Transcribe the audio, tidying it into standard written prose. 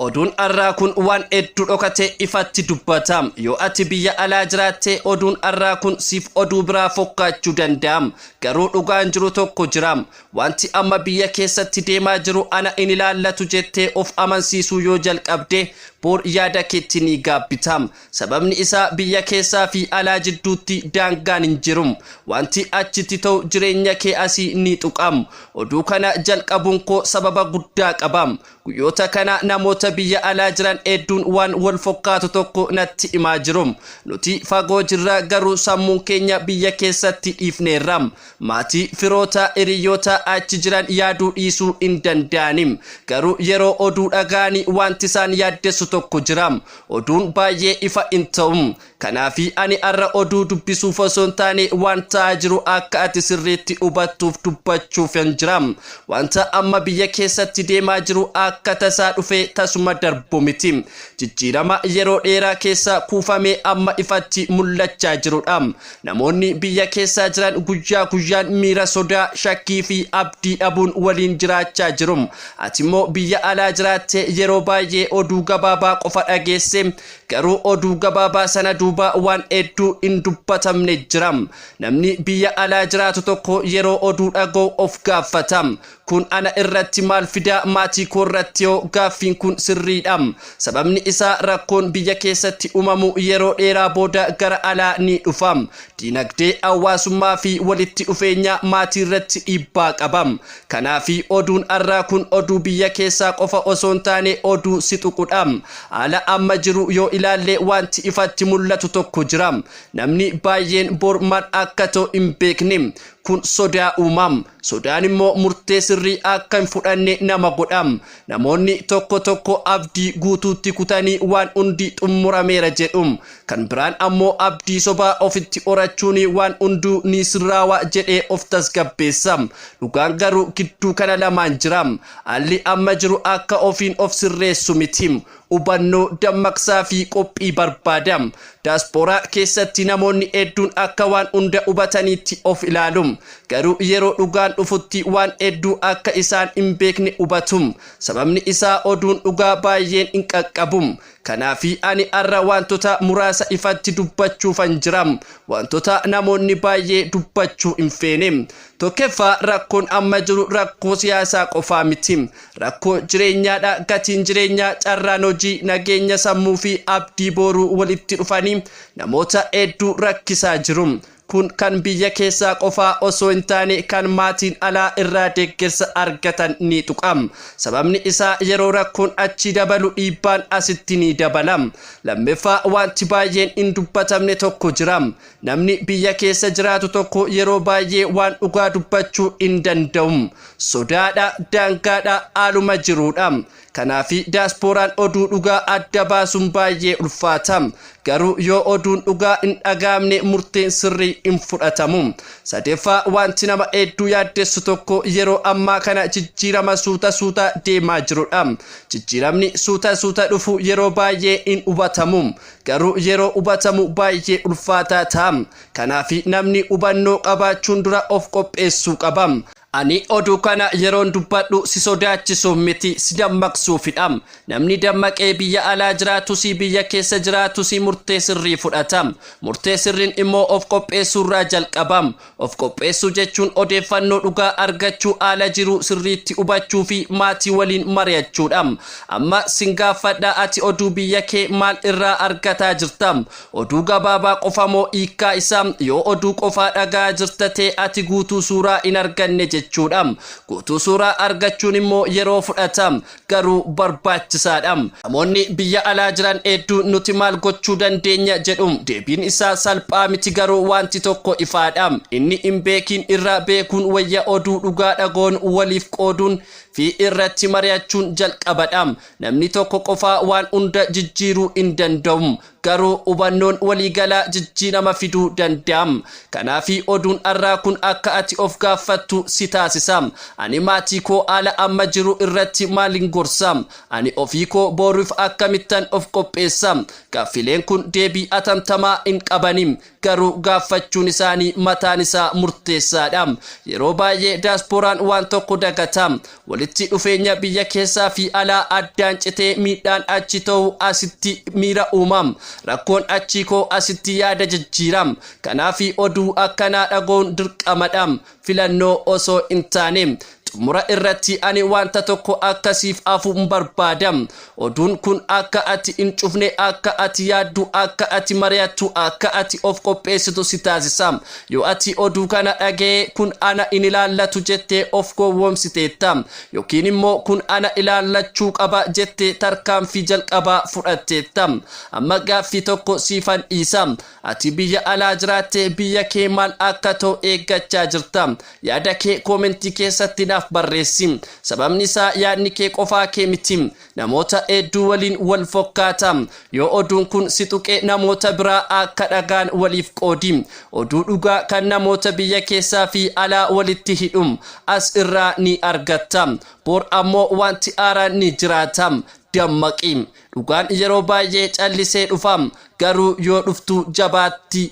Oduun arraa kun waan hedduu dhokatee ifatti dubbatam. Yoo ati biyya alaa jiraatte oduun arraa kun siif oduu biraa fakkaachuu danda'am. Garuu dhugaan jiru tokko jiram. Wanti amma biyya keessatti deemaa jiru ana in ilaallatu jettee of amansiisuu yoo jalqabde boor yaada keetti ni gaabbitam. Sababni isaa biyya keessaa fi alaa jidduutti daangaan hin jirum. Wanti achitti ta'u jireenya kee asii ni tuqam. Oduu kana jalqabuun koo sababa guddaa qabam. Guyyoota kana namoota biyya alaa jiran hedduun waan wal fakkaatu tokko natti himaa jirum. Nuti fagoo jirra garuu sammuun keenya biyya keessatti dhiifneerram. Maatii firoota hiriyoota achi jiran yaaduu dhiisuu hin danda'anim. Garuu yeroo oduu dhagaanii wanti isaan yaaddessu tokko jiram. Oduun baay'ee ifa hin ta'um. Kanaafi ani arra oduu dubbisuuf osoo hin taane waan ta'aa jiru akka ati sirriitti hubattuuf dubbachuuf hin jiram. Wanta amma biyya keessatti deemaa jiru akka tasaa dhufee tasuma darbu miti. Jijjiirama yeroo dheeraa keessa kuufamee amma ifatti mul'achaa jirudha. Namoonni biyya keessaa jiran guyyaa guyyaan miira sodaa, shakkii fi abdii dhabuun waliin jiraachaa jiru. Ati immoo biyya alaa jiraatte yeroo baay'ee oduu gabaabaa qofa dhageesse. Garuu oduu gabaabaa sana duuba waan hedduu hin dubbatamne jiram. Namni biyya alaa jiraatu tokko yeroo oduu dhaga'u of gaafatam. Kun ana irratti maal fida maatii koo irratti yoo gaaffiin kun sirriidha. Sababni isaa rakkoon biyya keessatti uumamu yeroo dheeraa booda gara alaa ni dhufam. Dinagdee hawaasummaa fi walitti dhufeenya maatii irratti dhiibbaa qabam. Kanaafi oduun arraa kun oduu biyya keessaa qofa osoo hin taane oduu si tuqudha. Haala amma jiru yoo ilaalle wanti ifatti mul'atu tokko jira. Namni baay'een bor maal akka ta'u hin beekne. Kun sodaa uumam. Sodaan immoo murtee sirrii akka hin fudhanne nama godham. Namoonni tokko abdii guutuutti kutanii waan hundi xumurameera jedhum. Kan biraan ammoo abdii sobaa ofitti horachuun waan hunduu ni sirraawa jedhee of tasgabbeessam. Dhugaan garuu gidduu kana lamaan jiram. Haalli amma jiru akka ofiin of sirreessu mitim. Hubannoo dammaqsaa fi qophii barbaadam. Daasporaa keessatti namoonni hedduun akka waan hunda hubataniitti of ilaalum. Garuu yeroo dhugaan dhufutti waan hedduu akka isaan hin beekne hubatum. Sababni isaa oduun dhugaa baay'een hin qaqqabum. Kanaafi ani arra wantoota muraasa ifatti dubbachuufan jiram. Wantoota namoonni baay'ee dubbachuu hin feene. Tokkoffaa rakkoon amma jiru rakkoo siyaasaa qofaa miti. Rakkoo jireenyaadha. Gatiin jireenyaa, carraan hojii, nageenya sammuu fi abdii boruu walitti dhufanii namoota hedduu rakkisaa jiru. Kun kan biyya keessaa qofaa osoo hin taane kan maatiin alaa irraa deeggarsa argatan ni tuqam. Sababni isaa yeroo rakkoon achi dabalu dhiibbaan asitti ni dabalam. Lammaffaa wanti baay'een hin dubbatamne tokko jiram. Namni biyya keessa jiraatu tokko yeroo baay'ee waan dhugaa dubbachuu hin danda'um. Sodaadha, daangaadha, haaluma jiruudha. Kanaafi daasporaan oduu dhugaa adda baasuun baay'ee ulfaatam. Garuu yoo oduun dhugaa hin dhagaamne murteen sirrii hin fudhatamu. Sadeeffaa wanti nama hedduu yaaddessu tokko yeroo ammaa kana jijjiirama suuta deemaa jirudha. Jijjiiramni suuta dhufu yeroo baay'ee hin hubatamu. Garuu yeroo hubatamu baay'ee ulfaataa ta'am. Kanaafi namni hubannoo qabaachuun dura of qopheessuu qabam. Ani oduu kana yeroon dubbadhu si sodaachisuuf miti si dammaqsuufidha. Namni dammaqee biyya alaa jiraatu si biyya keessa jiraatu si murtee sirrii fudhatam. Murtee sirriin immoo of qopheessuurraa jalqabam. Of qopheessuu jechuun odeeffannoo dhugaa argachuu, haala jiru sirriitti hubachuu fi maatii waliin mari'achuudha. Amma sin gaafadha ati oduu biyya kee maal irraa argataa jirtam? Oduu gabaabaa qofa moo hiikkaa isaa? Yoo oduu qofaa dhagaa jirta ta'e ati guutuu suuraa hin arganne jechuudha. Guutuu suuraa argachuun immoo yeroo fudhatam. Garuu barbaachisaadha. Namoonni biyya alaa jiran hedduu nuti maal gochuu dandeenya jedhum. Deebiin isaa salphaa miti garuu wanti tokko ifaadha. Inni hin beekin irraa beekuun wayya oduu dhugaa dhagoon waliif qooduun fi irratti mari'achuun jalqabadha. Namni tokko qofaa waan hunda jijjiiruu hin danda'u. Garuu hubannoon waliigalaa jijjiirama fiduu danda'am. Kanaafi oduun arraa kun akka ati of gaafattu si taasisam. Ani maatii koo haala amma jiru irratti maalin gorsam? Ani ofii koo boruuf akkamittan of qopheessam? Gaaffileen kun deebii atamtamaa hin qabanim. Garuu gaafachuun isaanii mataan isaa murteessaadha. Yeroo baay'ee daasporaan waan tokko dagatam. walitti dhufeenya biyya keessaa fi alaa addaan citee miidhaan achi ta'u asitti miira uumam rakkoon achi koo asitti yaada jijjiiram kanaafi oduu akkanaa dhagoon dirqamadham filannoo osoo hin taane xumura irratti ani wanta tokko akkasiif afuun barbaadam oduun kun akka ati hin cufne akka ati yaaddu akka ati mari'attu akka ati of qopheessitu si taasisam yoo ati oduu kana dhagee kun ana in ilaallatu jettee of gowwoomsiteettam yookiin immoo kun ana ilaallachuu qaba jettee tarkaanfii jalqabaa fudhatteettam amma gaaffii tokko siifan dhiisam ati biyya alaa jiraattee biyya kee maal akka ta'u eeggachaa jirtam yaada kee koomentii keessatti naaf barreessim sababni isaa yaadni kee qofaa kee miti namoota hedduu waliin wal fokkaatam yoo oduun kun si tuqe namoota biraa akka dhagaan waliif qoodim oduu dhugaa kan namoota biyya keessaa fi alaa walitti hidhum as irraa ni argattam bor ammoo wanti aaraan ni jiraatam dammaqim dhugaan yeroo baay'ee callisee dhufam garuu yoo dhuftu jabaatti